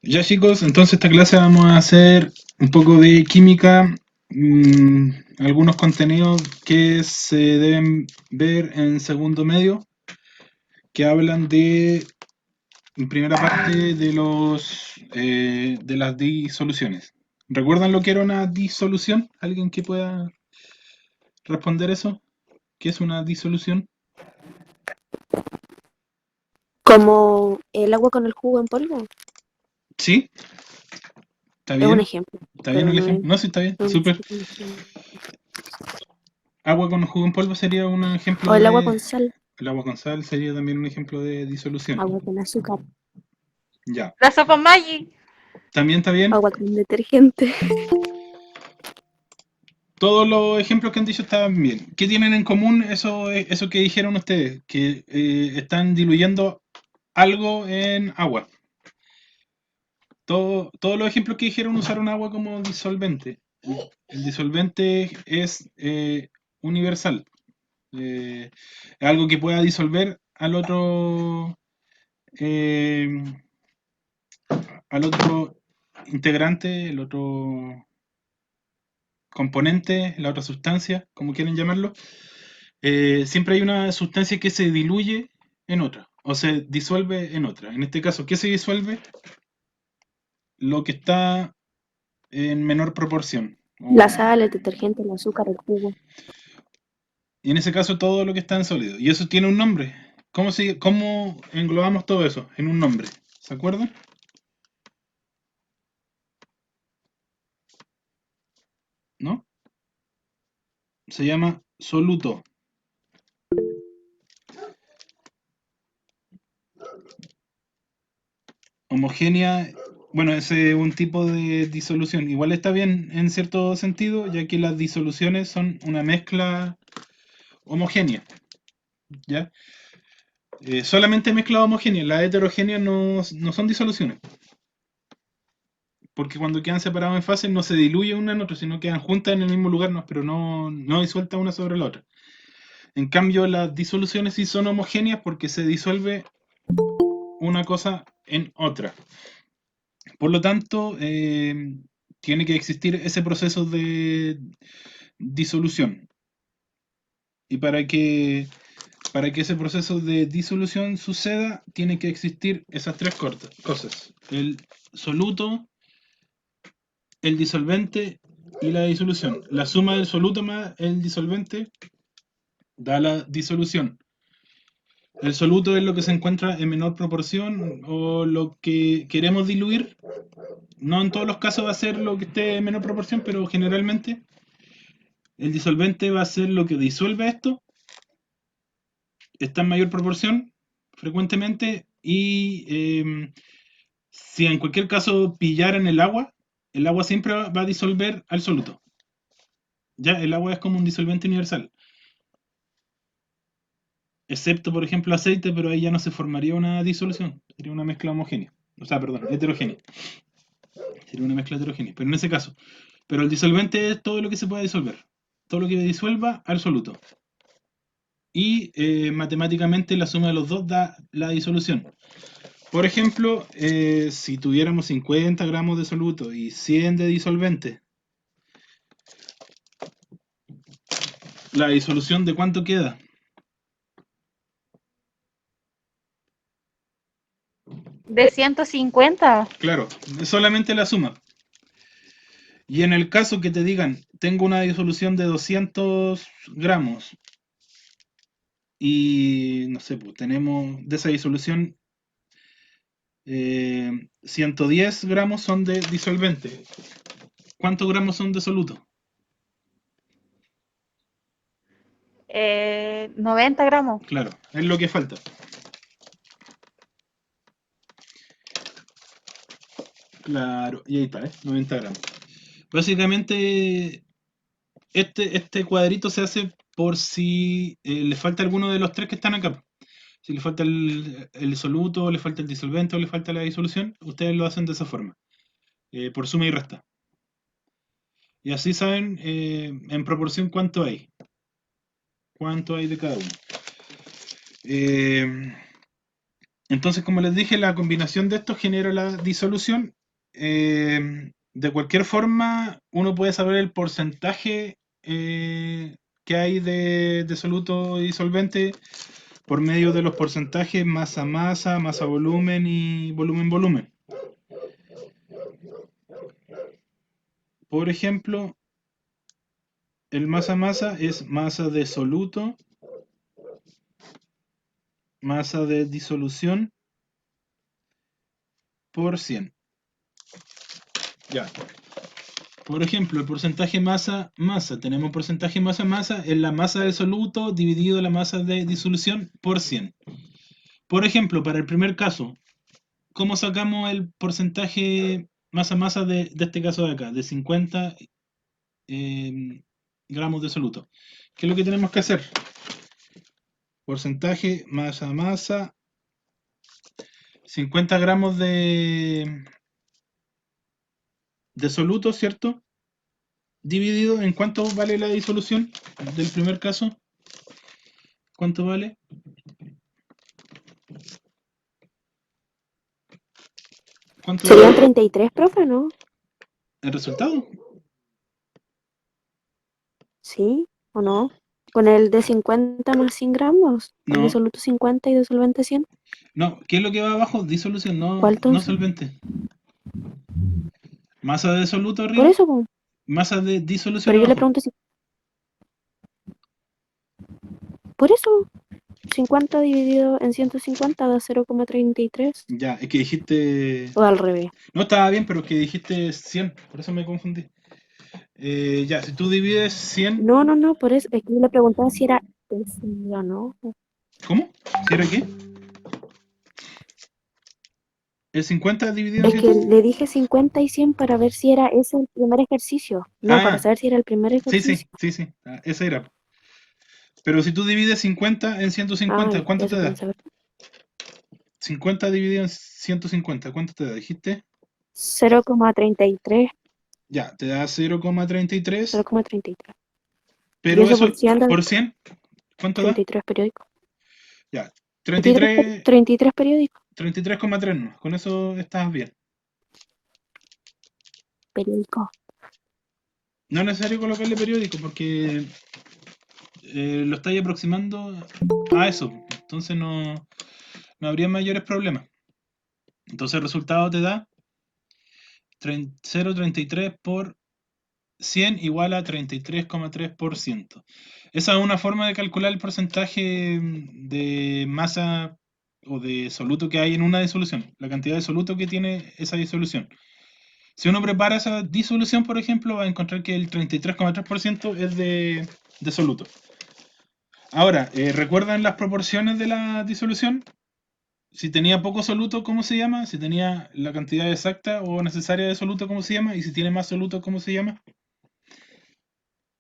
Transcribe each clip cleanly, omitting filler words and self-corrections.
Ya chicos, entonces esta clase vamos a hacer un poco de química, algunos contenidos que se deben ver en segundo medio, que hablan de, en primera parte, de las disoluciones. ¿Recuerdan lo que era una disolución? ¿Alguien que pueda responder eso? ¿Qué es una disolución? Como el agua con el jugo en polvo. ¿Sí? ¿Está Es un bien? ejemplo, ¿Está bien pero el no ejemplo? es, No, sí, está bien, no súper. sé cómo se llama. Agua con jugo en polvo sería un ejemplo O el agua de... con sal, El agua con sal sería también un ejemplo de disolución. agua con azúcar, Ya. La sopa Maggi. ¿También está bien? agua con detergente. Todos los ejemplos que han dicho estaban bien. ¿Qué tienen en común eso que dijeron ustedes? Que están diluyendo algo en agua. Todos los ejemplos que dijeron usaron agua como disolvente. El disolvente es universal. Es algo que pueda disolver eh, al otro integrante, el otro componente, la otra sustancia, como quieren llamarlo. Siempre hay una sustancia que se diluye en otra, o se disuelve en otra. En este caso, ¿qué se disuelve? Lo que está en menor proporción. La sal, el detergente, el azúcar, el jugo. Y en ese caso, todo lo que está en sólido. Y eso tiene un nombre. ¿Cómo englobamos todo eso en un nombre? ¿Se acuerdan? ¿No? Se llama soluto. Homogénea, bueno, ese es un tipo de disolución. Igual está bien en cierto sentido, ya que las disoluciones son una mezcla homogénea, ¿ya? Solamente mezcla homogénea, las heterogéneas no son disoluciones, porque cuando quedan separados en fases no se diluye una en otra, sino quedan juntas en el mismo lugar, pero no disueltas una sobre la otra. En cambio, las disoluciones sí son homogéneas porque se disuelve una cosa en otra. Por lo tanto, tiene que existir ese proceso de disolución. Y para que ese proceso de disolución suceda, tienen que existir esas tres cosas. El soluto, el disolvente y la disolución. La suma del soluto más el disolvente da la disolución. El soluto es lo que se encuentra en menor proporción o lo que queremos diluir. No en todos los casos va a ser lo que esté en menor proporción, pero generalmente el disolvente va a ser lo que disuelve esto, está en mayor proporción frecuentemente y si en cualquier caso pillaran el agua siempre va a disolver al soluto. Ya, el agua es como un disolvente universal. Excepto, por ejemplo, aceite, pero ahí ya no se formaría una disolución, sería una mezcla homogénea. O sea, perdón, heterogénea. Sería una mezcla heterogénea, pero en ese caso. Pero el disolvente es todo lo que se pueda disolver. Todo lo que disuelva al soluto. Y matemáticamente la suma de los dos da la disolución. Por ejemplo, si tuviéramos 50 gramos de soluto y 100 de disolvente, ¿la disolución de cuánto queda? De 150. Claro, es solamente la suma. Y en el caso que te digan, tengo una disolución de 200 gramos y, no sé, pues tenemos de esa disolución 110 gramos son de disolvente. ¿Cuántos gramos son de soluto? 90 gramos. Claro, es lo que falta. Claro, y ahí está, 90 gramos. Básicamente, este cuadrito se hace por si le falta alguno de los tres que están acá. Si le falta el soluto, le falta el disolvente o le falta la disolución, ustedes lo hacen de esa forma, por suma y resta. Y así saben en proporción cuánto hay de cada uno. Eh, Entonces, como les dije, la combinación de estos genera la disolución. De cualquier forma, uno puede saber el porcentaje que hay de soluto y solvente por medio de los porcentajes masa-masa, masa-volumen y volumen-volumen. Por ejemplo, el masa-masa es masa de soluto, masa de disolución por 100. Ya. Por ejemplo, el porcentaje masa-masa. Tenemos porcentaje masa-masa en la masa del soluto dividido la masa de disolución por 100. Por ejemplo, para el primer caso, ¿cómo sacamos el porcentaje masa-masa de este caso de acá? De 50 gramos de soluto. ¿Qué es lo que tenemos que hacer? Porcentaje masa-masa, 50 gramos de soluto, ¿cierto? Dividido en cuánto vale la disolución del primer caso. ¿Cuánto vale? ¿Cuánto Serían vale 33, profe, ¿no? el resultado? ¿Sí o no? Con el de 50 más 100 gramos, el de No, soluto 50 y de solvente 100. no. ¿Qué es lo que va abajo? Disolución, ¿Cuál no entonces? solvente. Masa de soluto Por arriba, eso, po. masa de disolución Pero yo le abajo. pregunto si... Por eso, 50 dividido en 150 da 0,33. Ya, es que dijiste... O al revés. No, estaba bien, pero es que dijiste 100, por eso me confundí. Ya, si tú divides 100... No, por eso. Es que yo le preguntaba si era ese o no. ¿Cómo? ¿Si era qué? ¿El 50 dividido en Es que 100? le dije 50 y 100 para ver si era ese el primer ejercicio. No, para Ah, saber si era el primer sí, sí, ejercicio. sí, sí. Esa era. Pero si tú divides 50 en Ah, 150, ¿cuánto te eso quería da? saber. 50 dividido en 150, ¿cuánto te da? ¿Dijiste? 0,33. Ya, te da 0,33, 0,33. Y pero eso eso por si anda por 100, ¿cuánto da? 33 periódicos. Ya, 33, 33, 33 periódicos. 33,3, no, con eso estás bien. Periódicos. No es necesario colocarle periódico porque lo estáis aproximando a eso, entonces no habría mayores problemas. Entonces el resultado te da 0,33 por 100 igual a 33,3%. Esa es una forma de calcular el porcentaje de masa o de soluto que hay en una disolución, la cantidad de soluto que tiene esa disolución. Si uno prepara esa disolución, por ejemplo, va a encontrar que el 33,3% es de soluto. Ahora, ¿recuerdan las proporciones de la disolución? Si tenía poco soluto, ¿cómo se llama? Si tenía la cantidad exacta o necesaria de soluto, ¿cómo se llama? Y si tiene más soluto, ¿cómo se llama?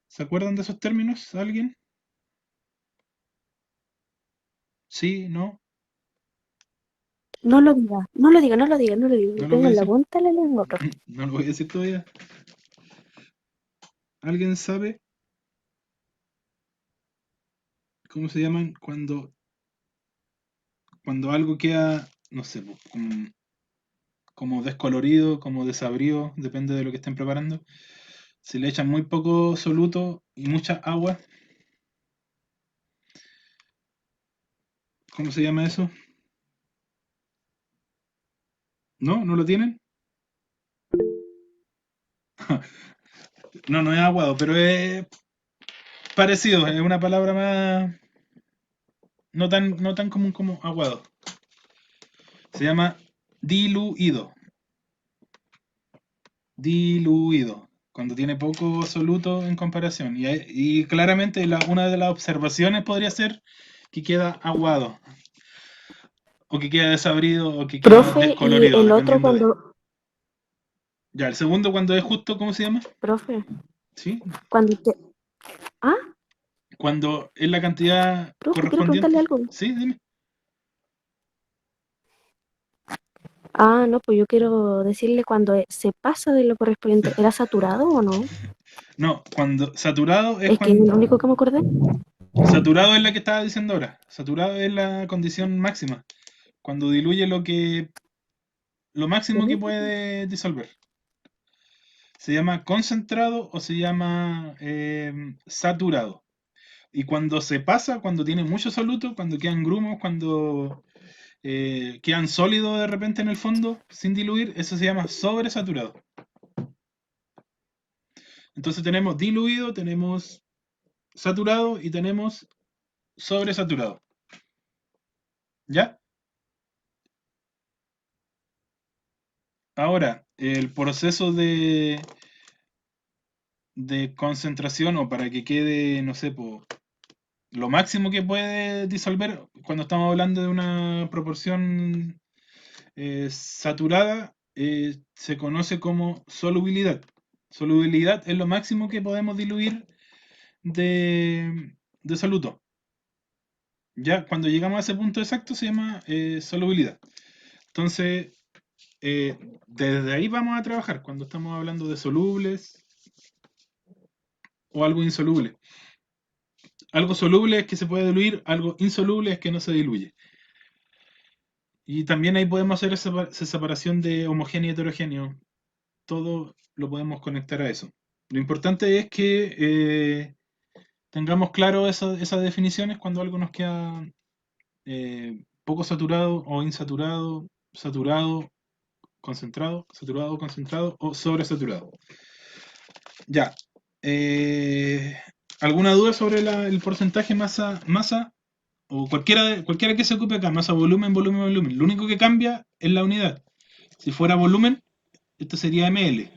¿Se acuerdan de esos términos? ¿Alguien? ¿Sí? ¿No? No lo diga, no lo diga, no lo diga, no lo diga. ¿No Lo lo voy tengo a en la decir? punta de la lengua, profe. No lo voy a decir todavía. ¿Alguien sabe cómo se llaman cuando algo queda, no sé, como descolorido, como desabrido, depende de lo que estén preparando? Si le echan muy poco soluto y mucha agua, ¿cómo se llama eso? ¿No? ¿No lo tienen? No es aguado, pero es parecido, es una palabra más no tan común como aguado. Se llama diluido. Diluido. Cuando tiene poco soluto en comparación. Y claramente una de las observaciones podría ser que queda aguado. O que queda desabrido o que queda Profe, y descolorido, el otro dependiendo de. cuando, Ya, el segundo cuando es justo, ¿cómo se llama? profe, ¿Sí? cuando te... Ah, Cuando es la cantidad profe, quiero preguntarle correspondiente. algo. ¿Sí? Dime. Ah, no, pues yo quiero decirle cuando se pasa de lo correspondiente, ¿era saturado o no? No, cuando saturado es Es que es cuando. lo único que me acordé. Saturado es la que estaba diciendo ahora. Saturado es la condición máxima. Cuando diluye lo máximo que puede disolver. ¿Se llama concentrado o se llama saturado? Y cuando se pasa, cuando tiene mucho soluto, cuando quedan grumos, cuando quedan sólidos de repente en el fondo, sin diluir, eso se llama sobresaturado. Entonces tenemos diluido, tenemos saturado y tenemos sobresaturado. ¿Ya? Ahora, el proceso de concentración o para que quede, no sé, lo máximo que puede disolver cuando estamos hablando de una proporción saturada, se conoce como solubilidad. Solubilidad es lo máximo que podemos diluir de soluto. Ya cuando llegamos a ese punto exacto se llama solubilidad. Entonces, desde ahí vamos a trabajar cuando estamos hablando de solubles o algo insoluble. Algo soluble es que se puede diluir, algo insoluble es que no se diluye. Y también ahí podemos hacer esa separación de homogéneo y heterogéneo. Todo lo podemos conectar a eso. Lo importante es que tengamos claro esas definiciones cuando algo nos queda poco saturado o insaturado, saturado, concentrado o sobresaturado. Ya. ¿Alguna duda sobre el porcentaje masa? O cualquiera que se ocupe acá, masa, volumen, volumen, volumen. Lo único que cambia es la unidad. Si fuera volumen, esto sería ml.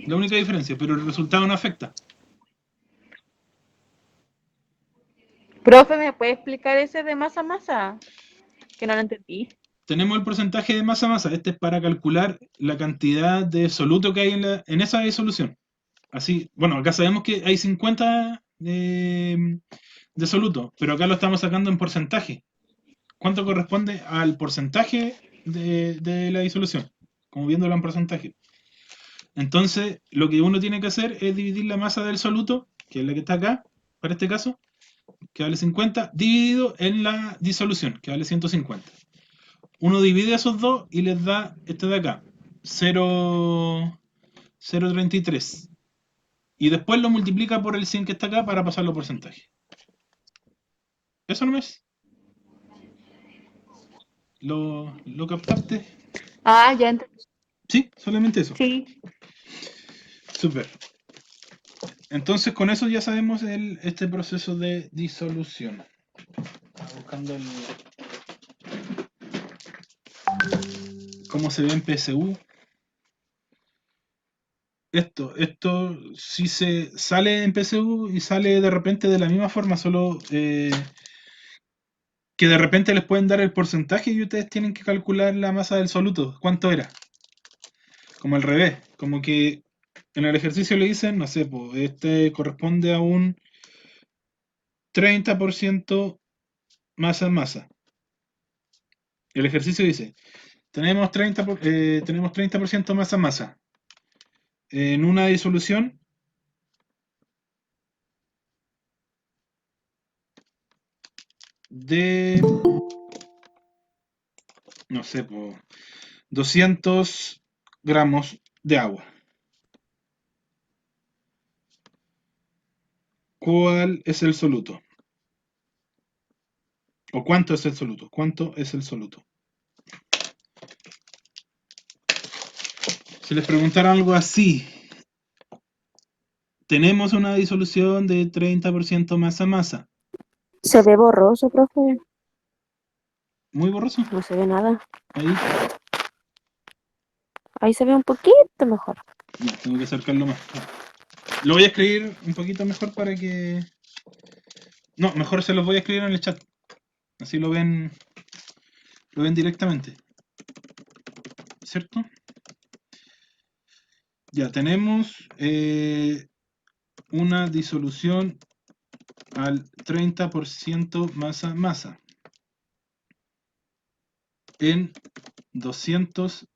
La única diferencia, pero el resultado no afecta. Profe, ¿me puede explicar ese de masa a masa? Que no lo entendí. Tenemos el porcentaje de masa-masa. Este es para calcular la cantidad de soluto que hay en esa disolución. Así, bueno, acá sabemos que hay 50 de soluto, pero acá lo estamos sacando en porcentaje. ¿Cuánto corresponde al porcentaje de la disolución? Como viéndolo en porcentaje. Entonces, lo que uno tiene que hacer es dividir la masa del soluto, que es la que está acá, para este caso, que vale 50, dividido en la disolución, que vale 150. Uno divide esos dos y les da este de acá, 0,33. Y después lo multiplica por el 100 que está acá para pasarlo a porcentaje. ¿Eso no es? ¿Lo captaste? Ah, ya entendí. Sí, solamente eso. Sí. Súper. Entonces con eso ya sabemos este proceso de disolución. Estaba buscando cómo se ve en PSU. Esto sí se sale en PSU y sale de repente de la misma forma, solo que de repente les pueden dar el porcentaje y ustedes tienen que calcular la masa del soluto, cuánto era. Como al revés, como que en el ejercicio le dicen, no sé, pues este corresponde a un 30% masa en masa. El ejercicio dice, tenemos 30% masa en masa. En una disolución de, no sé, pues 200 gramos de agua. ¿Cuál es el soluto? ¿O cuánto es el soluto? ¿Cuánto es el soluto? Si les preguntara algo así, tenemos una disolución de 30% masa-masa. Se ve borroso, profe. Muy borroso. No se ve nada. Ahí. Ahí se ve un poquito mejor. Ya, tengo que acercarlo más. Lo voy a escribir un poquito mejor para que... No, mejor se los voy a escribir en el chat. Así lo ven directamente. ¿Cierto? Ya, tenemos una disolución al 30% masa-masa en 200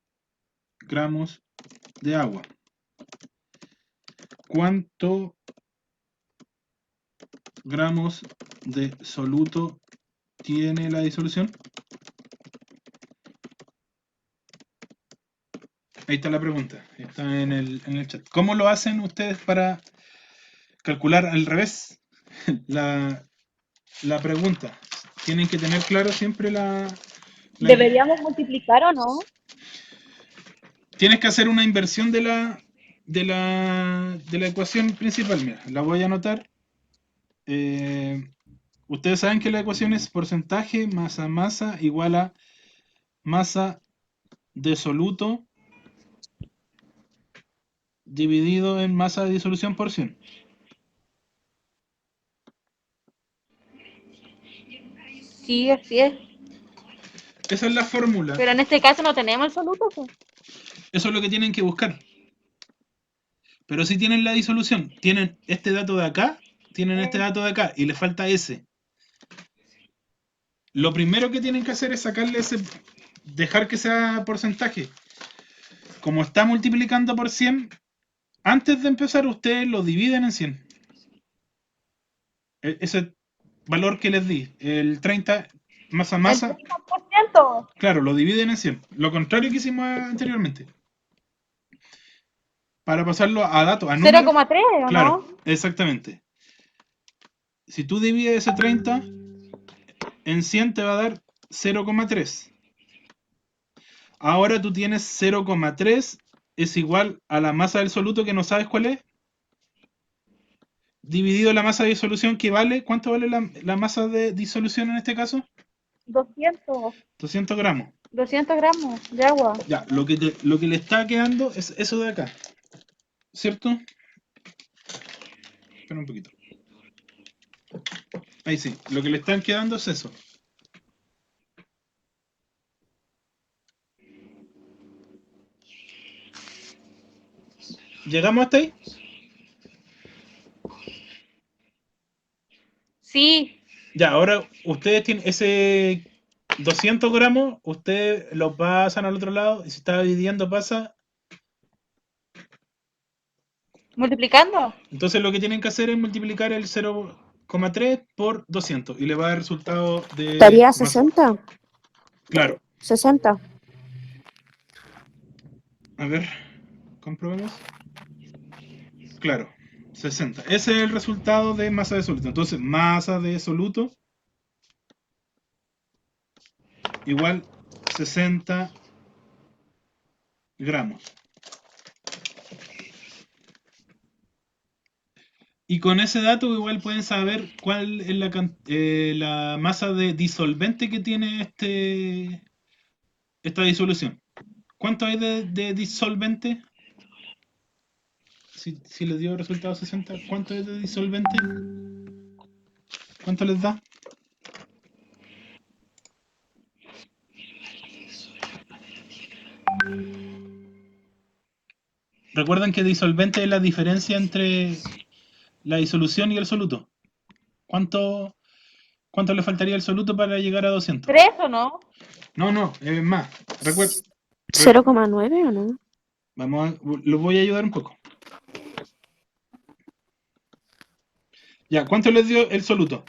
gramos de agua. ¿Cuánto gramos de soluto tiene la disolución? Ahí está la pregunta. Está en el chat. ¿Cómo lo hacen ustedes para calcular al revés la pregunta? Tienen que tener claro siempre ¿Deberíamos multiplicar o no? Tienes que hacer una inversión de la ecuación principal. Mira, la voy a anotar. Ustedes saben que la ecuación es porcentaje masa igual a masa de soluto dividido en masa de disolución por 100. Sí, así es. Esa es la fórmula. Pero en este caso no tenemos el soluto, pues. Eso es lo que tienen que buscar. Pero si tienen la disolución, tienen este dato de acá, tienen este dato de acá y les falta ese. Lo primero que tienen que hacer es sacarle ese, dejar que sea porcentaje. Como está multiplicando por 100, antes de empezar ustedes lo dividen en 100. Ese valor que les di, el 30 masa El masa, 30%. claro, lo dividen en 100. Lo contrario que hicimos anteriormente. Para pasarlo a datos, a números. 0,3 o Claro, no. exactamente. Si tú divides ese 30 en 100 te va a dar 0,3. Ahora tú tienes 0,3 es igual a la masa del soluto que no sabes cuál es, dividido la masa de disolución que vale, ¿cuánto vale la masa de disolución en este caso? 200. 200 gramos. 200 gramos de agua. Ya, lo que le está quedando es eso de acá, ¿cierto? Espera un poquito. Ahí sí, lo que le están quedando es eso. ¿Llegamos hasta ahí? Sí. Ya, ahora ustedes tienen ese 200 gramos, ustedes lo pasan al otro lado y si está dividiendo pasa. Multiplicando. Entonces lo que tienen que hacer es multiplicar el 0,3 por 200 y le va a dar el resultado de Estaría masa. 60. Claro. 60. A ver, comprobemos. Claro, 60. Ese es el resultado de masa de soluto. Entonces, masa de soluto igual 60 gramos. Y con ese dato igual pueden saber cuál es la masa de disolvente que tiene esta disolución. ¿Cuánto hay de disolvente? Si les dio resultado 60, ¿cuánto es de disolvente? ¿Cuánto les da? Recuerden que disolvente es la diferencia entre la disolución y el soluto. ¿Cuánto le faltaría al soluto para llegar a 200? 3 o no. No, es más. 0,9 o no. Los voy a ayudar un poco. Ya, ¿cuánto les dio el soluto?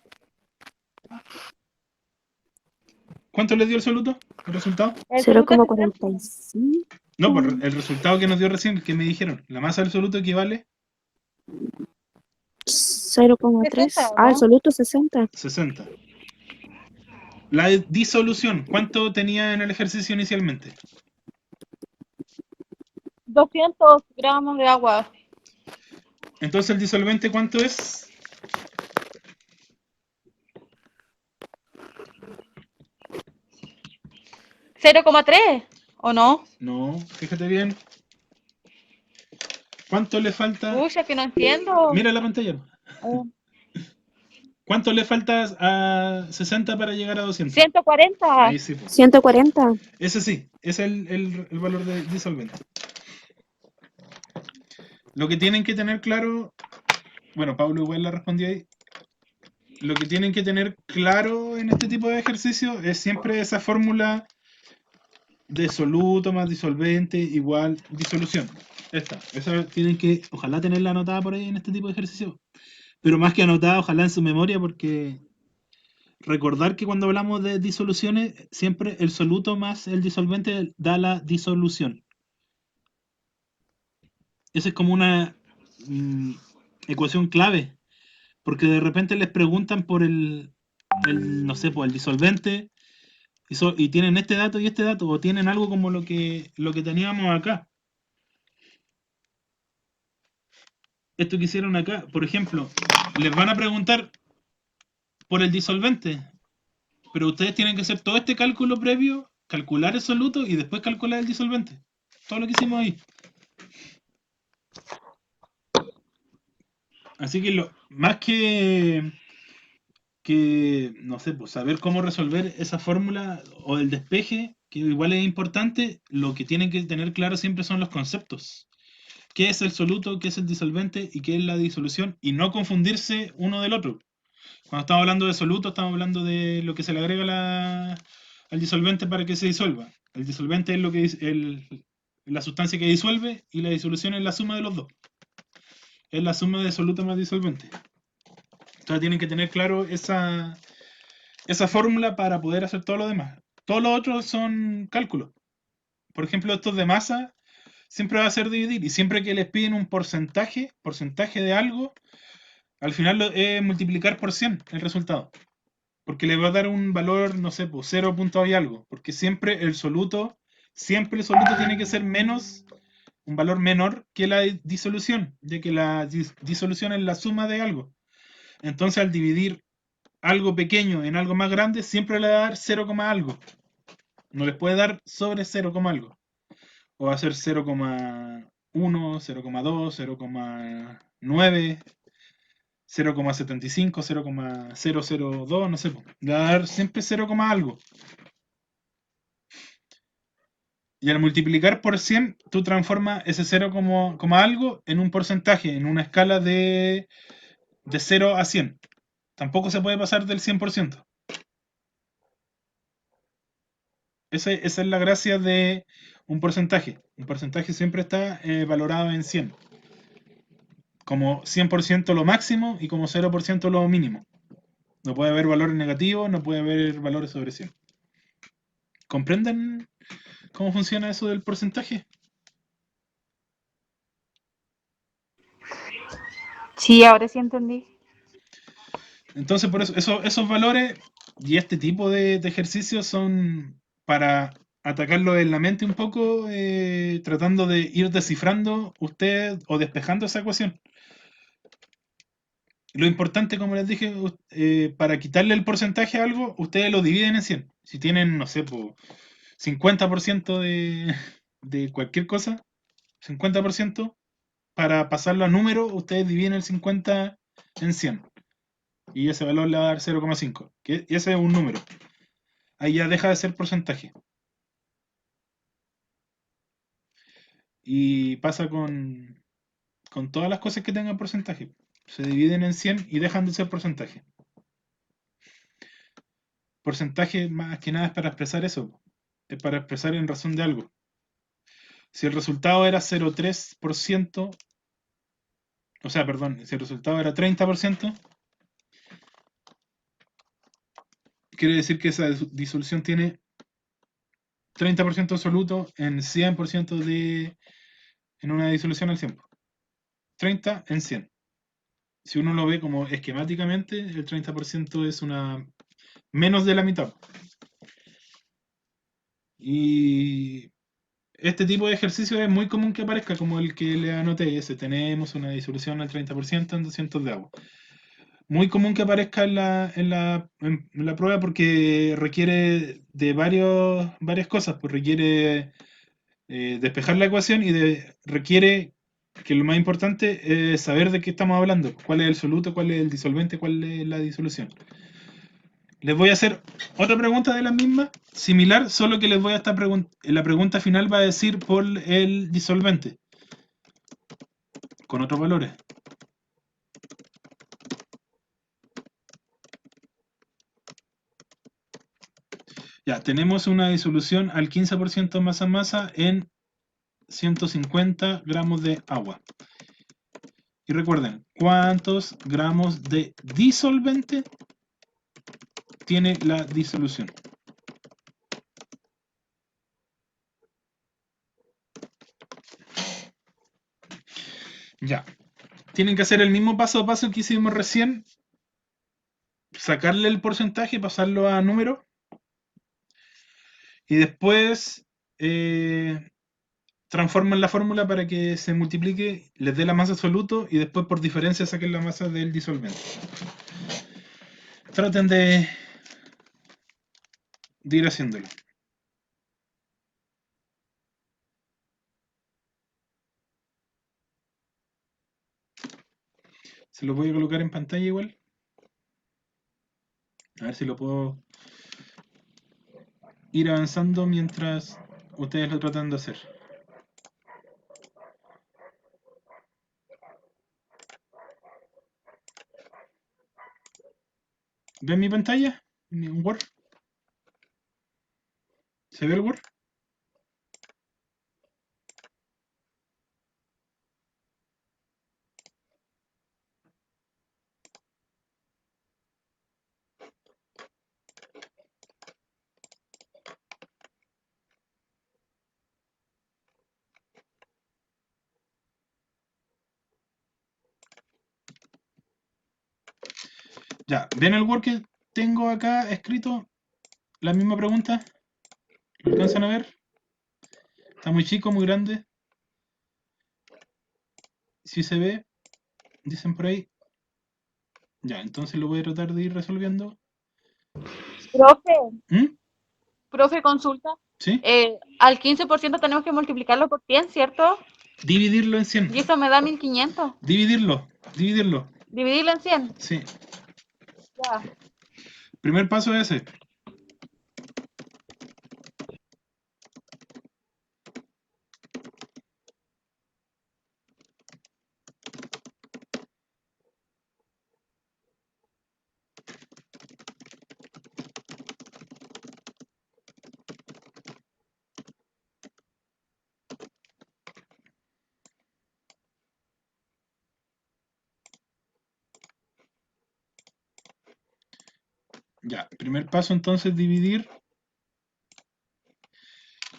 ¿Cuánto les dio el soluto? ¿El resultado? El soluto es 0,45. No, por el resultado que nos dio recién, que me dijeron. La masa del soluto equivale 0,3. 60, ¿o Ah, el no? soluto 60. 60. La disolución, ¿cuánto tenía en el ejercicio inicialmente? 200 gramos de agua. Entonces, ¿el disolvente cuánto es? 0,3 o no. No, fíjate bien. ¿Cuánto le falta? Uy, es que no entiendo. Mira la pantalla. ¿Cuánto le falta a 60 para llegar a 200? 140. Ahí sí, pues. 140. Ese sí, ese es el valor de disolvente. Lo que tienen que tener claro, bueno, Pablo igual la respondió ahí. Lo que tienen que tener claro en este tipo de ejercicio es siempre esa fórmula de soluto más disolvente igual disolución. Esa tienen que, ojalá tenerla anotada por ahí en este tipo de ejercicio. Pero más que anotada, ojalá en su memoria, porque recordar que cuando hablamos de disoluciones, siempre el soluto más el disolvente da la disolución. Esa es como una ecuación clave, porque de repente les preguntan por no sé, por el disolvente, y tienen este dato y este dato, o tienen algo como lo que teníamos acá. Esto que hicieron acá, por ejemplo, les van a preguntar por el disolvente, pero ustedes tienen que hacer todo este cálculo previo, calcular el soluto y después calcular el disolvente. Todo lo que hicimos ahí. Así que más que, no sé, pues saber cómo resolver esa fórmula o el despeje, que igual es importante, lo que tienen que tener claro siempre son los conceptos. ¿Qué es el soluto, qué es el disolvente y qué es la disolución? Y no confundirse uno del otro. Cuando estamos hablando de soluto, estamos hablando de lo que se le agrega al disolvente para que se disuelva. El disolvente es lo que la sustancia que disuelve y la disolución es la suma de los dos. Es la suma de soluto más disolvente. Entonces tienen que tener claro esa fórmula para poder hacer todo lo demás. Todos los otros son cálculos. Por ejemplo, estos de masa siempre va a ser dividir y siempre que les piden un porcentaje de algo, al final es multiplicar por 100 el resultado. Porque le va a dar un valor, no sé, pues 0 punto y algo. Porque siempre el soluto tiene que ser menos, un valor menor que la disolución, ya que la disolución es la suma de algo. Entonces al dividir algo pequeño en algo más grande, siempre le va a dar 0, algo. No les puede dar sobre 0, algo. O va a ser 0,1, 0,2, 0,9, 0,75, 0,002, no sé. Le va a dar siempre 0, algo. Y al multiplicar por 100, tú transformas ese 0, algo en un porcentaje, en una escala de 0 a 100. Tampoco se puede pasar del 100%. Esa es la gracia de un porcentaje. Un porcentaje siempre está valorado en 100. Como 100% lo máximo y como 0% lo mínimo. No puede haber valores negativos, no puede haber valores sobre 100. ¿Comprenden cómo funciona eso del porcentaje? Sí, ahora sí entendí. Entonces, por eso, esos valores y este tipo de ejercicios son para atacarlo en la mente un poco, tratando de ir descifrando usted o despejando esa ecuación. Lo importante, como les dije, para quitarle el porcentaje a algo, ustedes lo dividen en 100. Si tienen, no sé, 50% de cualquier cosa, 50%, para pasarlo a número, ustedes dividen el 50 en 100. Y ese valor le va a dar 0,5. Y ese es un número. Ahí ya deja de ser porcentaje. Y pasa con todas las cosas que tengan porcentaje. Se dividen en 100 y dejan de ser porcentaje. Porcentaje más que nada es para expresar eso. Es para expresar en razón de algo. Si el resultado era 0,3%, o sea, perdón, si el resultado era 30%, quiere decir que esa disolución tiene 30% absoluto en 100% en una disolución al 100. 30 en 100. Si uno lo ve como esquemáticamente, el 30% es menos de la mitad. Y este tipo de ejercicio es muy común que aparezca, como el que le anoté, ese. Tenemos una disolución al 30% en 200 de agua. Muy común que aparezca en la prueba porque requiere de varias cosas. Pues requiere despejar la ecuación y requiere que lo más importante es saber de qué estamos hablando. Cuál es el soluto, cuál es el disolvente, cuál es la disolución. Les voy a hacer otra pregunta de la misma, similar, solo que les voy a estar la pregunta final va a decir por el disolvente, con otros valores. Ya, tenemos una disolución al 15% masa en 150 gramos de agua. Y recuerden, ¿cuántos gramos de disolvente tiene la disolución? Ya. Tienen que hacer el mismo paso a paso que hicimos recién. Sacarle el porcentaje, pasarlo a número. Y después transforman la fórmula para que se multiplique, les dé la masa absoluto y después por diferencia saquen la masa del disolvente. Traten de ir haciéndolo. Se lo voy a colocar en pantalla igual. A ver si lo puedo ir avanzando mientras ustedes lo tratan de hacer. ¿Ven mi pantalla? ¿Mi Word? ¿Se ve el Word? Ya, ¿ven el Word que tengo acá escrito? La misma pregunta. ¿Lo alcanzan a ver? ¿Está muy chico, muy grande? Si se ve, dicen por ahí. Ya, entonces lo voy a tratar de ir resolviendo. Profe, ¿Mm? profe, consulta. ¿Sí? Al 15% tenemos que multiplicarlo por 100, ¿cierto? Dividirlo en 100. Y eso me da 1500. Dividirlo. Dividirlo en 100. Sí. Ya. Primer paso es ese. Ya, primer paso entonces dividir.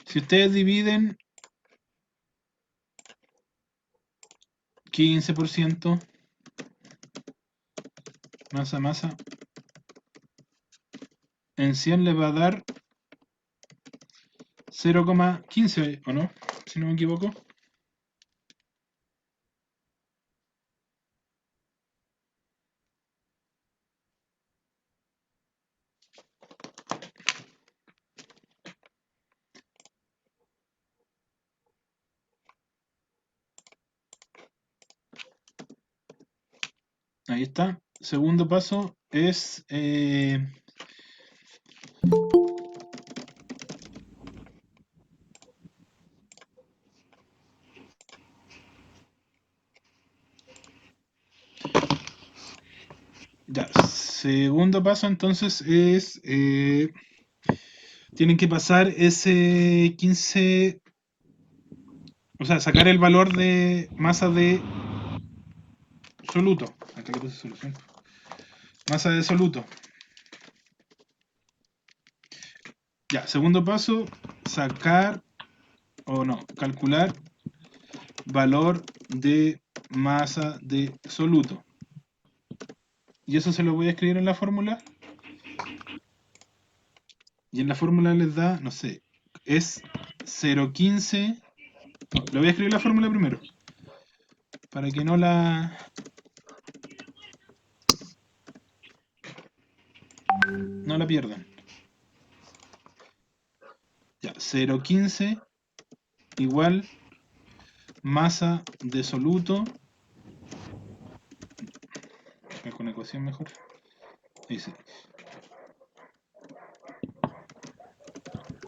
Si ustedes dividen 15% masa en 100 les va a dar 0,15, ¿o no? Si no me equivoco. Ahí está. Segundo paso es ya, segundo paso entonces es tienen que pasar ese 15, o sea, sacar el valor de masa de soluto. Acá le puse solución. Masa de soluto. Ya, segundo paso, sacar o no, calcular valor de masa de soluto. Y eso se lo voy a escribir en la fórmula. Y en la fórmula les da, no sé, es 0,15. No, le voy a escribir la fórmula primero. Para que no la pierdan. Ya, 0,15 igual masa de soluto. Con ecuación mejor. Ahí sí.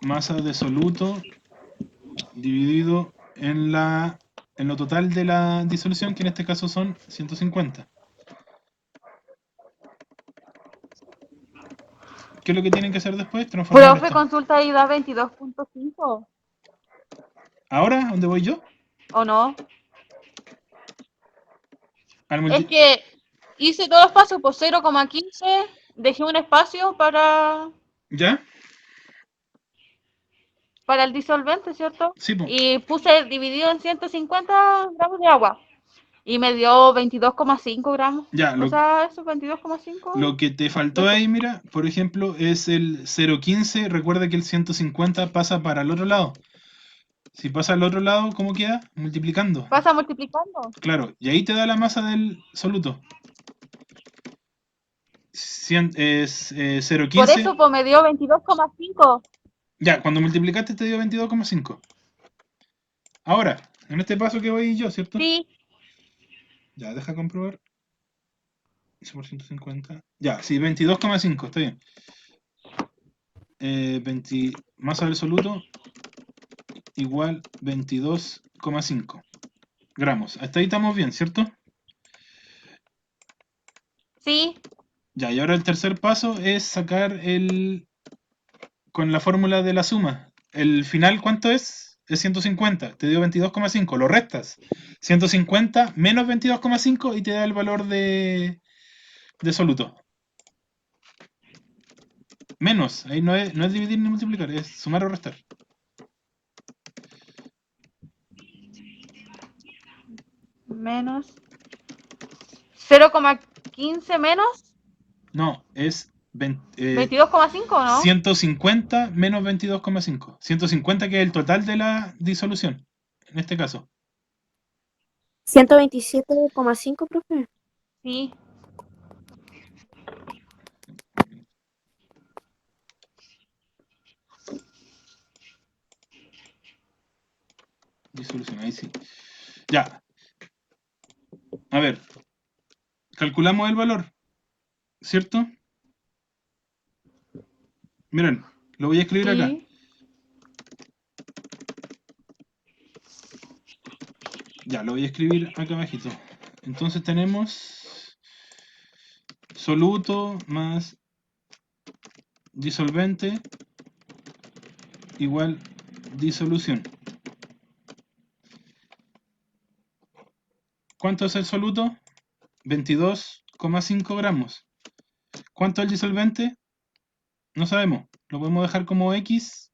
Masa de soluto dividido en lo total de la disolución, que en este caso son 150. ¿Qué es lo que tienen que hacer después? Transformar Profe, esto. consulta y da 22.5. ¿Ahora? ¿Dónde voy yo? ¿O no? Al Es que hice todos los pasos por 0,15. Dejé un espacio para ¿Ya? el disolvente, ¿cierto? Sí, pues. Y puse dividido en 150 gramos de agua. Y me dio 22,5 gramos. Ya, O sea, eso, 22,5. lo que te faltó ahí, mira, por ejemplo, es el 0,15. Recuerda que el 150 pasa para el otro lado. Si pasa al otro lado, ¿cómo queda? Multiplicando. Pasa multiplicando. Claro, y ahí te da la masa del soluto. Es Por 0,15. eso, pues me dio 22,5. Ya, cuando multiplicaste te dio 22,5. Ahora, en este paso que voy yo, ¿cierto? Sí, Ya, deja comprobar. Eso por 150. Ya, sí, 22,5, está bien. 20, masa del soluto igual 22,5 gramos. Hasta ahí estamos bien, ¿cierto? sí. Ya, y ahora el tercer paso es sacar con la fórmula de la suma. El final, ¿cuánto es? Es 150, te dio 22,5, lo restas. 150 menos 22,5 y te da el valor de soluto. Menos, ahí no es dividir ni multiplicar, es sumar o restar. Menos 0,15 menos No, es 22,5, ¿no? 150 menos 22,5. 150 que es el total de la disolución, en este caso. 127,5, profe. Sí. Disolución, ahí sí. Ya. A ver, calculamos el valor, ¿cierto? Miren, lo voy a escribir acá. Sí. Ya, lo voy a escribir acá abajito. Entonces tenemos soluto más disolvente igual disolución. ¿Cuánto es el soluto? 22,5 gramos. ¿Cuánto es el disolvente? No sabemos. Lo podemos dejar como X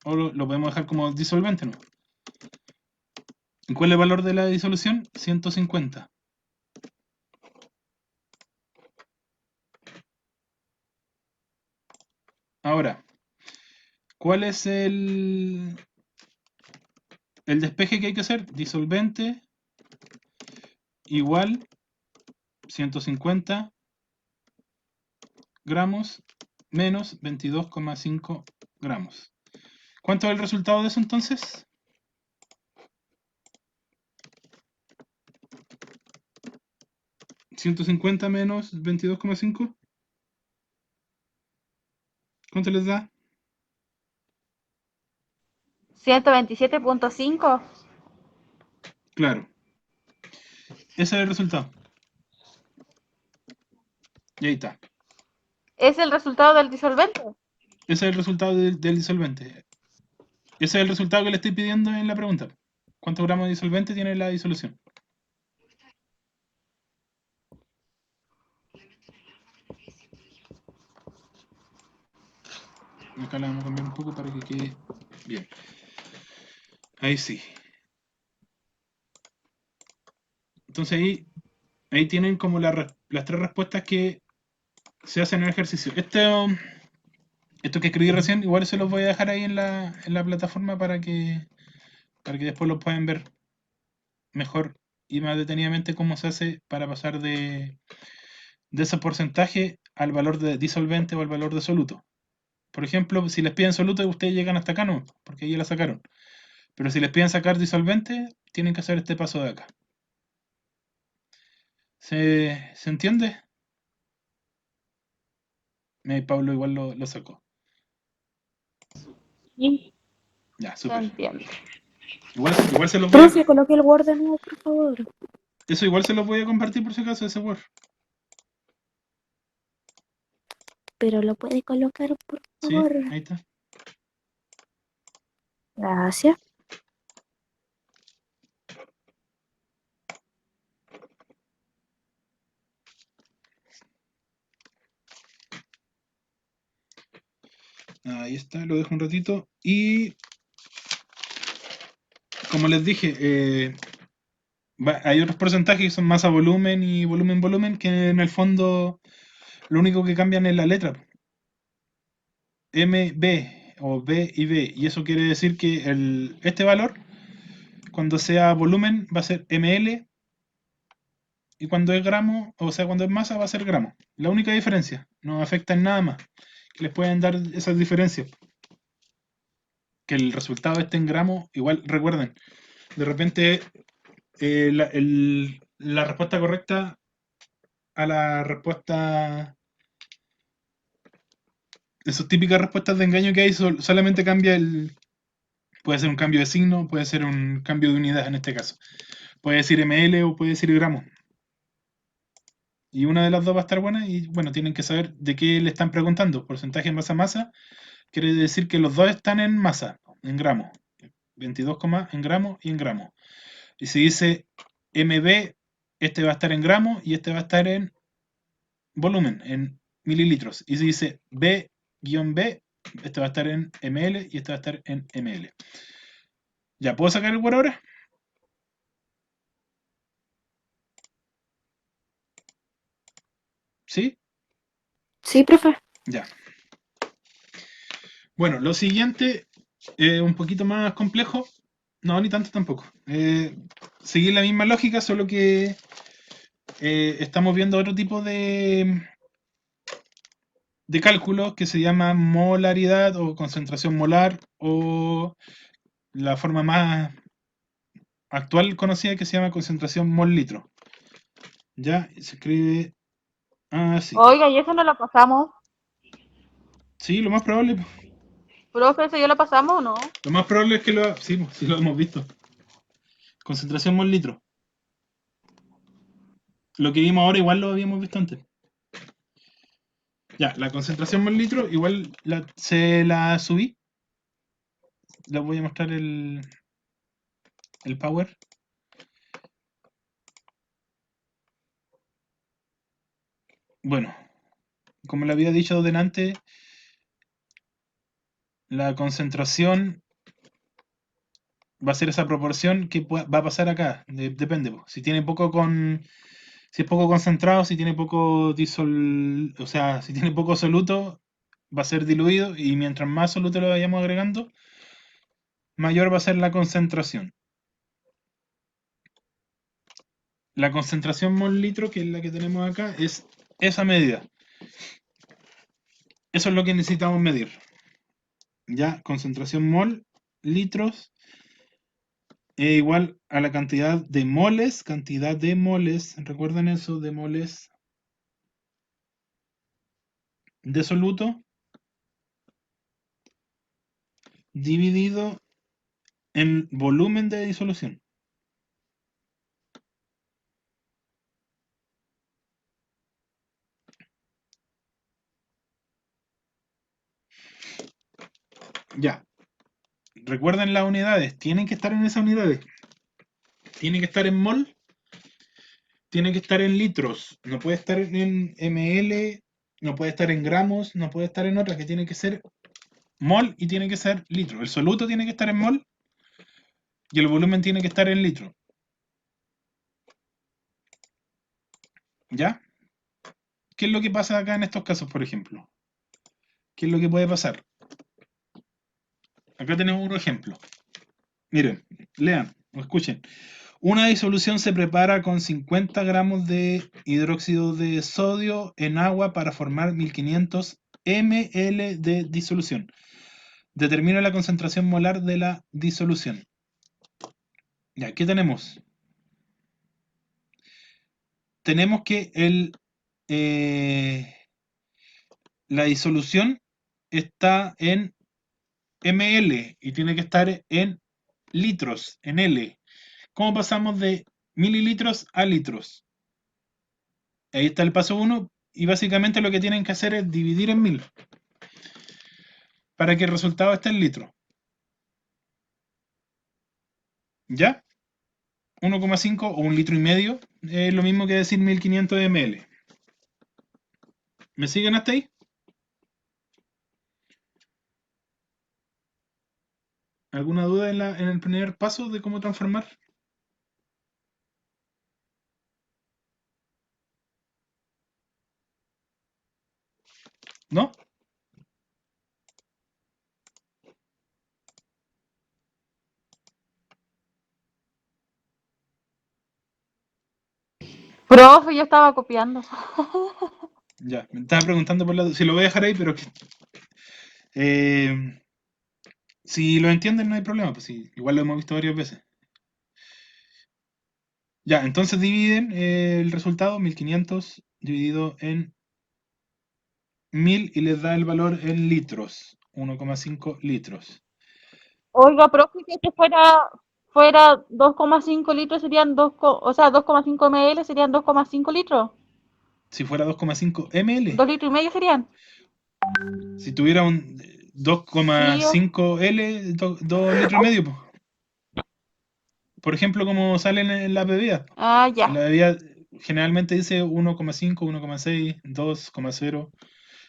o lo podemos dejar como disolvente, ¿no? ¿Y cuál es el valor de la disolución? 150. Ahora, ¿cuál es el despeje que hay que hacer? Disolvente igual 150 gramos menos 22,5 gramos. ¿Cuánto es el resultado de eso entonces? ¿150 menos 22,5? ¿Cuánto les da? 127,5. Claro. Ese es el resultado. Y ahí está. Es el resultado del disolvente. Ese es el resultado del disolvente. Ese es el resultado que le estoy pidiendo en la pregunta. ¿Cuántos gramos de disolvente tiene la disolución? Acá la vamos a cambiar un poco para que quede bien. Ahí sí. Entonces ahí tienen como las tres respuestas que se hacen en el ejercicio. Esto que escribí recién, igual se los voy a dejar ahí en la plataforma para que después lo puedan ver mejor y más detenidamente cómo se hace para pasar de ese porcentaje al valor de disolvente o al valor de soluto. Por ejemplo, si les piden soluto, ustedes llegan hasta acá, no, porque ahí ya la sacaron. Pero si les piden sacar disolvente, tienen que hacer este paso de acá. ¿Se entiende? Pablo igual lo sacó. Sí. Ya, Se súper. entiende. Igual se los voy Profe, a... coloque el Word de nuevo, por favor. Eso igual se los voy a compartir por si acaso, ese Word. Pero lo puede colocar, por Sí, favor. ahí está. Gracias. Ahí está, lo dejo un ratito. Y como les dije, Hay otros porcentajes que son masa-volumen y volumen-volumen, que en el fondo lo único que cambian es la letra. MB o B y B. Y eso quiere decir que este valor, cuando sea volumen, va a ser ml. Y cuando es gramo, o sea, cuando es masa, va a ser gramo. La única diferencia. No afecta en nada más. Que les pueden dar esas diferencias. Que el resultado esté en gramos. Igual, recuerden, de repente la respuesta correcta a la respuesta, esas típicas respuestas de engaño que hay, solamente cambia puede ser un cambio de signo, puede ser un cambio de unidad en este caso. Puede decir ml o puede decir gramo. Y una de las dos va a estar buena y bueno, tienen que saber de qué le están preguntando. Porcentaje en masa-masa quiere decir que los dos están en masa, en gramos. 22, en gramos y en gramos. Y si dice MB, este va a estar en gramos y este va a estar en volumen, en mililitros. Y si dice B-B, este va a estar en ml y este va a estar en ml. ¿Ya puedo sacar el por ahora? ¿Sí? Sí, profe. Ya. Bueno, lo siguiente, un poquito más complejo. No, ni tanto tampoco. Seguir la misma lógica, solo que estamos viendo otro tipo de cálculo que se llama molaridad o concentración molar, o la forma más actual conocida que se llama concentración mol-litro. Ya, se escribe así. Oiga, y eso no lo pasamos. Sí, lo más probable, Profe, ¿eso ya lo pasamos o no? lo más probable es que sí, sí lo hemos visto. Concentración mol-litro. Lo que vimos ahora igual lo habíamos visto antes. Ya, la concentración mol-litro igual se la subí. Les voy a mostrar el power. Bueno, como le había dicho delante, la concentración va a ser esa proporción que va a pasar acá. Depende. Si tiene si es poco concentrado, si tiene poco o sea, si tiene poco soluto, va a ser diluido y mientras más soluto le vayamos agregando, mayor va a ser la concentración. La concentración mol litro, que es la que tenemos acá, es esa medida. Eso es lo que necesitamos medir. Ya, concentración mol, litros, es igual a la cantidad de moles, recuerden eso, de moles de soluto, dividido en volumen de disolución. Ya, recuerden las unidades, tienen que estar en esas unidades. Tiene que estar en mol, tiene que estar en litros, no puede estar en ml, no puede estar en gramos, no puede estar en otras, que tiene que ser mol y tiene que ser litro. El soluto tiene que estar en mol y el volumen tiene que estar en litro. ¿Ya? ¿Qué es lo que pasa acá en estos casos, por ejemplo? ¿Qué es lo que puede pasar? Acá tenemos un ejemplo. Miren, lean o escuchen. Una disolución se prepara con 50 gramos de hidróxido de sodio en agua para formar 1500 ml de disolución. Determina la concentración molar de la disolución. Ya, ¿qué tenemos? Tenemos que la disolución está en ml y tiene que estar en litros, en L. ¿Cómo pasamos de mililitros a litros? Ahí está el paso 1 y básicamente lo que tienen que hacer es dividir en 1000 para que el resultado esté en litro. ¿Ya? 1,5 o 1,5 litros es lo mismo que decir 1500 ml. ¿Me siguen hasta ahí? ¿Alguna duda en el primer paso de cómo transformar? ¿No? Profe, yo estaba copiando. Ya, me estaba preguntando por si lo voy a dejar ahí, pero eh, si lo entienden no hay problema, pues sí, igual lo hemos visto varias veces. Ya, entonces dividen el resultado, 1500 dividido en 1000 y les da el valor en litros, 1,5 litros. Oiga, profe, que este fuera 2,5 litros serían o sea, 2,5 ml serían 2,5 litros. Si fuera 2,5 ml, 2 litros y medio serían. si tuviera un Sí, 2,5 L, 2 litros y medio, po. Por ejemplo, como salen en la bebida. ah, En la ya. bebida generalmente dice 1,5, 1,6, 2,0.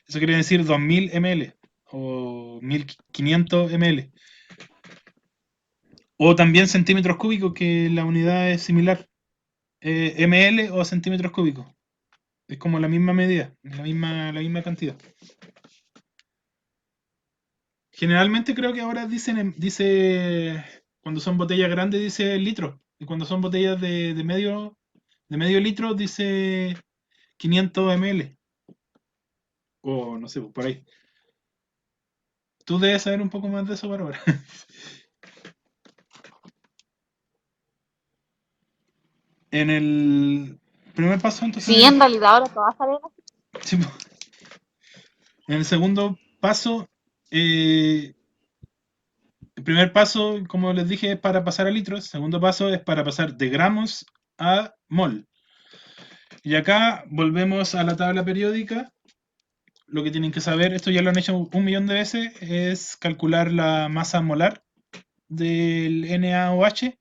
Eso quiere decir 2000 ml o 1500 ml. O también centímetros cúbicos, que la unidad es similar. Ml o centímetros cúbicos. Es como la misma medida, la misma cantidad. Generalmente creo que ahora dice, cuando son botellas grandes dice litro. Y cuando son botellas de medio litro dice 500 ml. O no sé, por ahí. Tú debes saber un poco más de eso, Bárbara. En el primer paso, Sí, entonces, en realidad ahora todas salen así. sí, en el segundo paso, el primer paso, como les dije, es para pasar a litros. El segundo paso es para pasar de gramos a mol. Y acá volvemos a la tabla periódica. Lo que tienen que saber, esto ya lo han hecho 1.000.000 de veces, es calcular la masa molar del NaOH.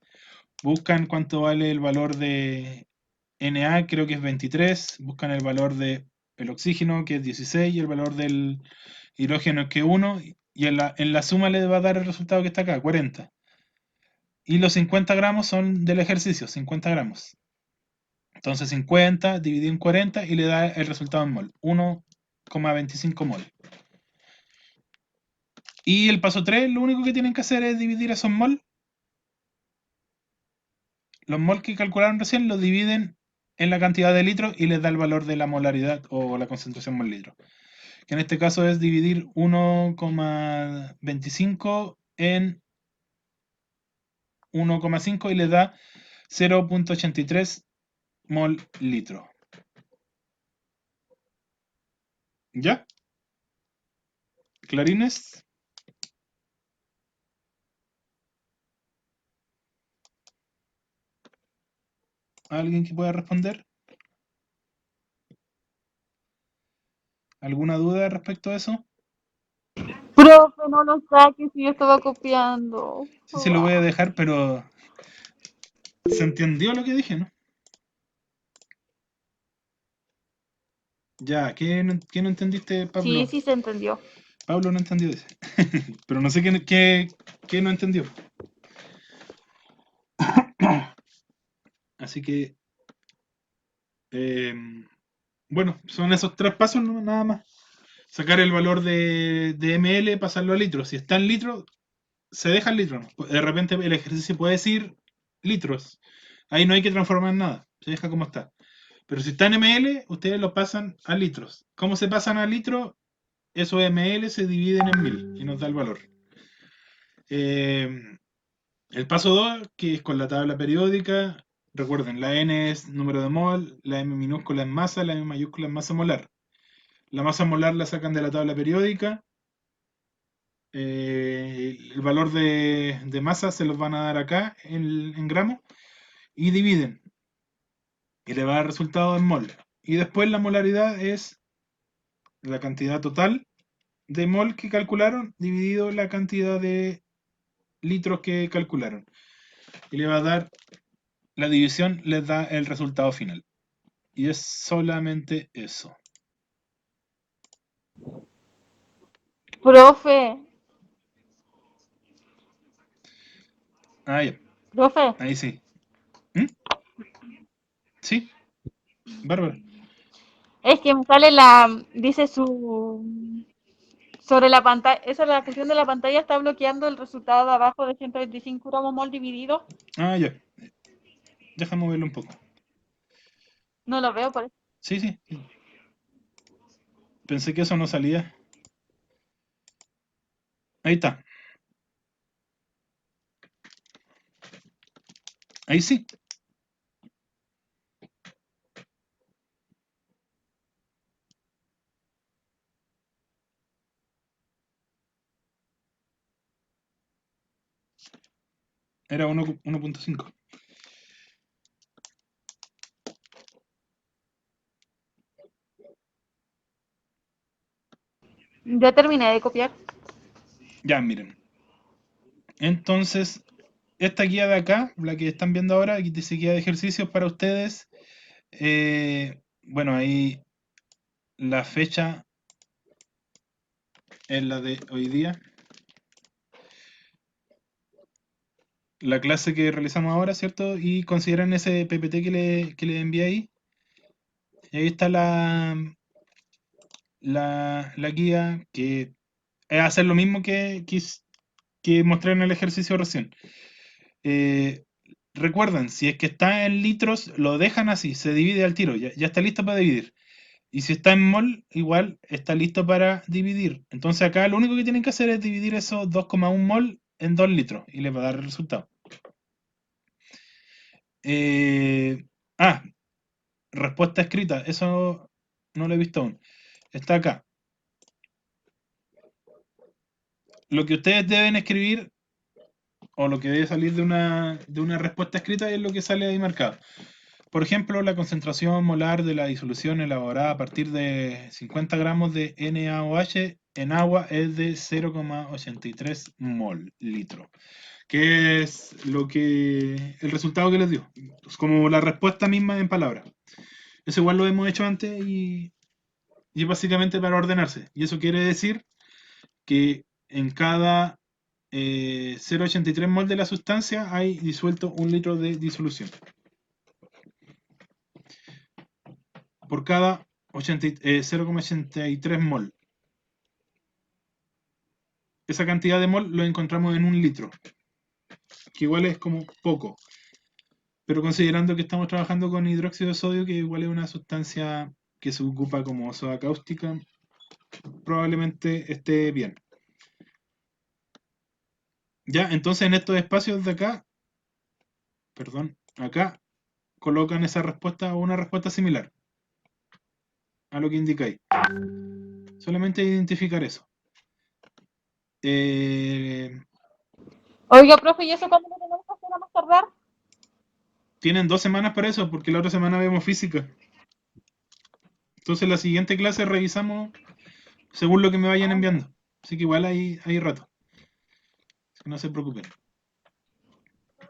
Buscan cuánto vale el valor de Na, creo que es 23. Buscan el valor del oxígeno, que es 16, y el valor del hidrógeno, que es 1. Y en la suma le va a dar el resultado que está acá, 40. Y los 50 gramos son del ejercicio, 50 gramos. Entonces 50 dividido en 40 y le da el resultado en mol, 1,25 mol. Y el paso 3, lo único que tienen que hacer es dividir esos mol. Los mol que calcularon recién los dividen en la cantidad de litros y les da el valor de la molaridad o la concentración mol litro. Que en este caso es dividir 1,25 en 1,5 y les da 0,83 mol litro. ¿Ya? ¿Clarines? ¿Alguien que pueda responder? ¿Alguna duda respecto a eso? Profe, no lo saques si yo estaba copiando. Sí, sí, lo voy a dejar, pero ¿se entendió lo que dije, no? Ya, ¿qué no entendiste, Sí, Pablo? sí se entendió. Pablo no entendió, dice. Pero no sé qué no entendió. Así que, eh, bueno, son esos 3 pasos, ¿no? Nada más. Sacar el valor de ml, pasarlo a litros. Si está en litros, se deja en litros, ¿no? De repente el ejercicio puede decir litros. Ahí no hay que transformar nada, se deja como está. Pero si está en ml, ustedes lo pasan a litros. ¿Cómo se pasan a litros? Esos ml se dividen en 1000 y nos da el valor. El paso 2, que es con la tabla periódica. Recuerden, la n es número de mol, la m minúscula es masa, la m mayúscula es masa molar. La masa molar la sacan de la tabla periódica. El valor de masa se los van a dar acá en gramos y dividen. Y le va a dar resultado en mol. Y después la molaridad es la cantidad total de mol que calcularon dividido la cantidad de litros que calcularon. Y le va a dar, la división les da el resultado final. Y es solamente eso. Profe, Ah, ya. profe, Ahí sí. ¿Mm? Sí, Bárbara. Es que me sale dice sobre la pantalla, esa es la función de la pantalla, está bloqueando el resultado de abajo de 125 gramos mol dividido. Ah, ya. Déjame moverlo un poco. No lo veo por eso. Sí, sí. Pensé que eso no salía. Ahí está. Ahí sí. Era 1.5. Ya terminé de copiar. Ya, miren. Entonces, esta guía de acá, la que están viendo ahora, aquí dice guía de ejercicios para ustedes. Bueno, ahí la fecha es la de hoy día. La clase que realizamos ahora, ¿cierto? Y consideran ese PPT que le envié ahí. Y ahí está la guía, que es hacer lo mismo que mostré en el ejercicio recién. Eh, Recuerden, si es que está en litros, lo dejan así, se divide al tiro, ya está listo para dividir. Y si está en mol, igual está listo para dividir. Entonces acá lo único que tienen que hacer es dividir esos 2,1 mol en 2 litros y les va a dar el resultado. Eh, ah, respuesta escrita, eso no lo he visto aún. Está acá. Lo que ustedes deben escribir, o lo que debe salir de una respuesta escrita, es lo que sale ahí marcado. Por ejemplo, la concentración molar de la disolución elaborada a partir de 50 gramos de NaOH en agua es de 0,83 mol litro, que es el resultado que les dio, es como la respuesta misma en palabras. Eso igual lo hemos hecho antes y es básicamente para ordenarse. Y eso quiere decir que en cada 0,83 mol de la sustancia hay disuelto 1 litro de disolución. Por cada 0,83 mol. Esa cantidad de mol lo encontramos en 1 litro, que igual es como poco. Pero considerando que estamos trabajando con hidróxido de sodio, que igual es una sustancia que se ocupa como soda cáustica, probablemente esté bien. Ya, entonces en estos espacios de acá, perdón, acá colocan esa respuesta o una respuesta similar a lo que indicáis. Solamente identificar eso. Oiga, profe, ¿y eso cuándo lo tenemos que hacer a más tardar? Tienen 2 semanas para eso, porque la otra semana vemos física. Entonces la siguiente clase revisamos según lo que me vayan enviando. Así que igual hay rato. Así que no se preocupen.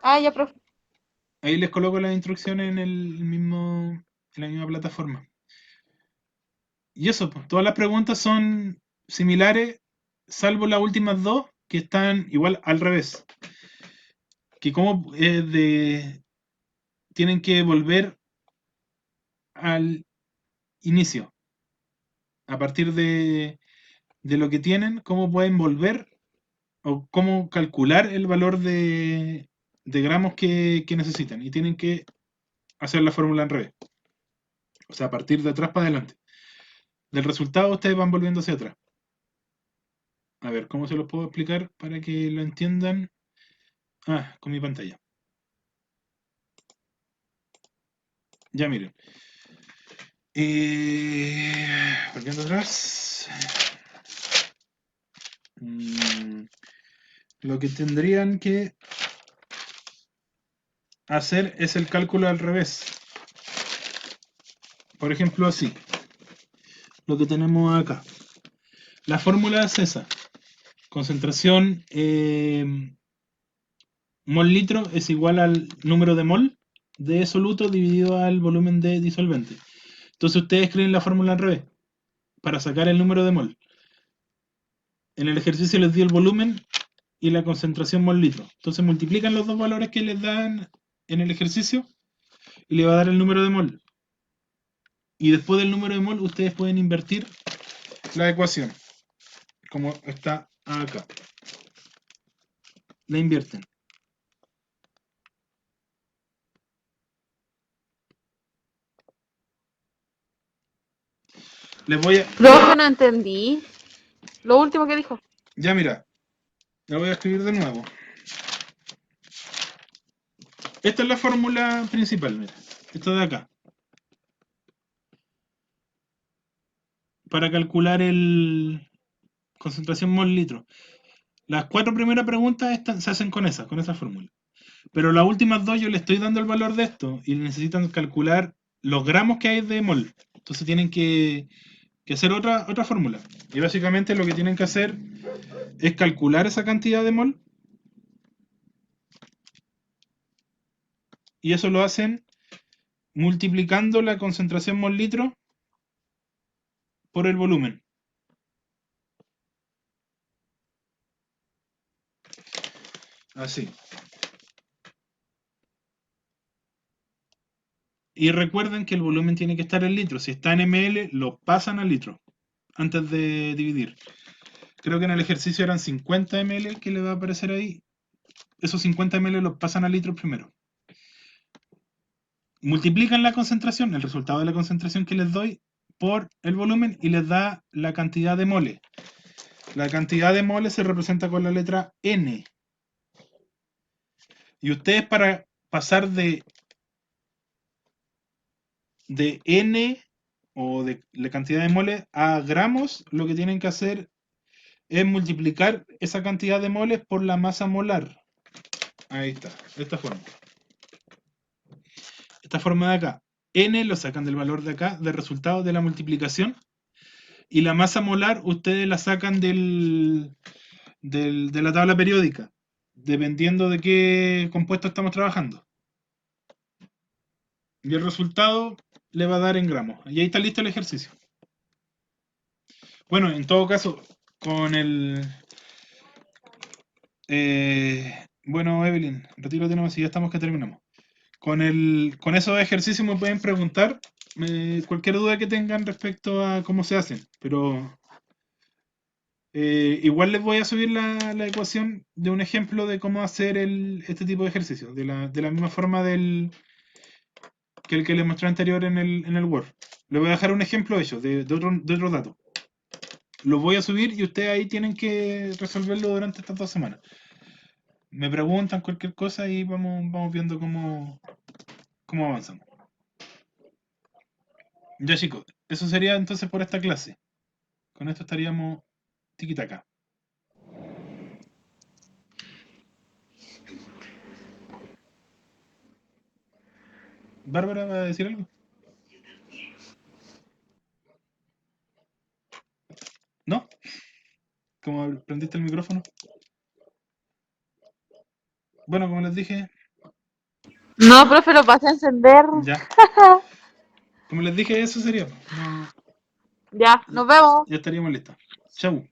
Ah, ya, profe. Ahí les coloco las instrucciones en la misma plataforma. Y eso, pues, todas las preguntas son similares, salvo las últimas dos, que están igual al revés. Que como tienen que volver al inicio. A partir de lo que tienen, cómo pueden volver o cómo calcular el valor de gramos que necesitan. Y tienen que hacer la fórmula al revés. O sea, a partir de atrás para adelante. Del resultado ustedes van volviendo hacia atrás. A ver, ¿cómo se los puedo explicar para que lo entiendan? Ah, con mi pantalla. Ya miren. Volviendo atrás. Lo que tendrían que hacer es el cálculo al revés. Por ejemplo, así. Lo que tenemos acá. La fórmula es esa. Concentración mol litro es igual al número de mol de soluto dividido al volumen de disolvente. Entonces ustedes escriben la fórmula al revés para sacar el número de mol. En el ejercicio les di el volumen y la concentración mol litro. Entonces multiplican los dos valores que les dan en el ejercicio y le va a dar el número de mol. Y después del número de mol, ustedes pueden invertir la ecuación, como está acá. La invierten. Les voy a... Profe, no entendí. Lo último que dijo. Ya mira, la voy a escribir de nuevo. Esta es la fórmula principal, mira. Esto de acá. Para calcular el concentración mol litro. Las 4 primeras preguntas se hacen con esa fórmula. Pero las últimas 2 yo le estoy dando el valor de esto y necesitan calcular los gramos que hay de mol. Entonces tienen que hacer otra fórmula. Y básicamente lo que tienen que hacer es calcular esa cantidad de mol. Y eso lo hacen multiplicando la concentración mol litro por el volumen. Así. Y recuerden que el volumen tiene que estar en litros. Si está en ml, lo pasan a litro antes de dividir. Creo que en el ejercicio eran 50 ml que le va a aparecer ahí. Esos 50 ml los pasan a litros primero. Multiplican la concentración, el resultado de la concentración que les doy, por el volumen y les da la cantidad de moles. La cantidad de moles se representa con la letra N. Y ustedes para pasar de N o de la cantidad de moles a gramos, lo que tienen que hacer es multiplicar esa cantidad de moles por la masa molar. Ahí está, esta forma. Esta forma de acá. N lo sacan del valor de acá, del resultado de la multiplicación. Y la masa molar ustedes la sacan de la tabla periódica, dependiendo de qué compuesto estamos trabajando. Y el resultado le va a dar en gramos. Y ahí está listo el ejercicio. Bueno, en todo caso, con el... bueno, Evelyn, retírate nomás y ya estamos que terminamos. Con esos ejercicios me pueden preguntar cualquier duda que tengan respecto a cómo se hacen, pero igual les voy a subir la ecuación de un ejemplo de cómo hacer este tipo de ejercicios, de la misma forma que el que les mostré anterior en el Word. Les voy a dejar un ejemplo hecho de otro dato. Lo voy a subir y ustedes ahí tienen que resolverlo durante estas 2 semanas. Me preguntan cualquier cosa y vamos viendo cómo avanzamos. Ya chicos, eso sería entonces por esta clase. Con esto estaríamos tiquitaca. ¿Bárbara va a decir algo? ¿No? ¿Cómo prendiste el micrófono? Bueno, como les dije, No, profe, lo pasé a encender. ya. Como les dije, eso sería. No, Ya, nos vemos. ya estaríamos listos. Chau.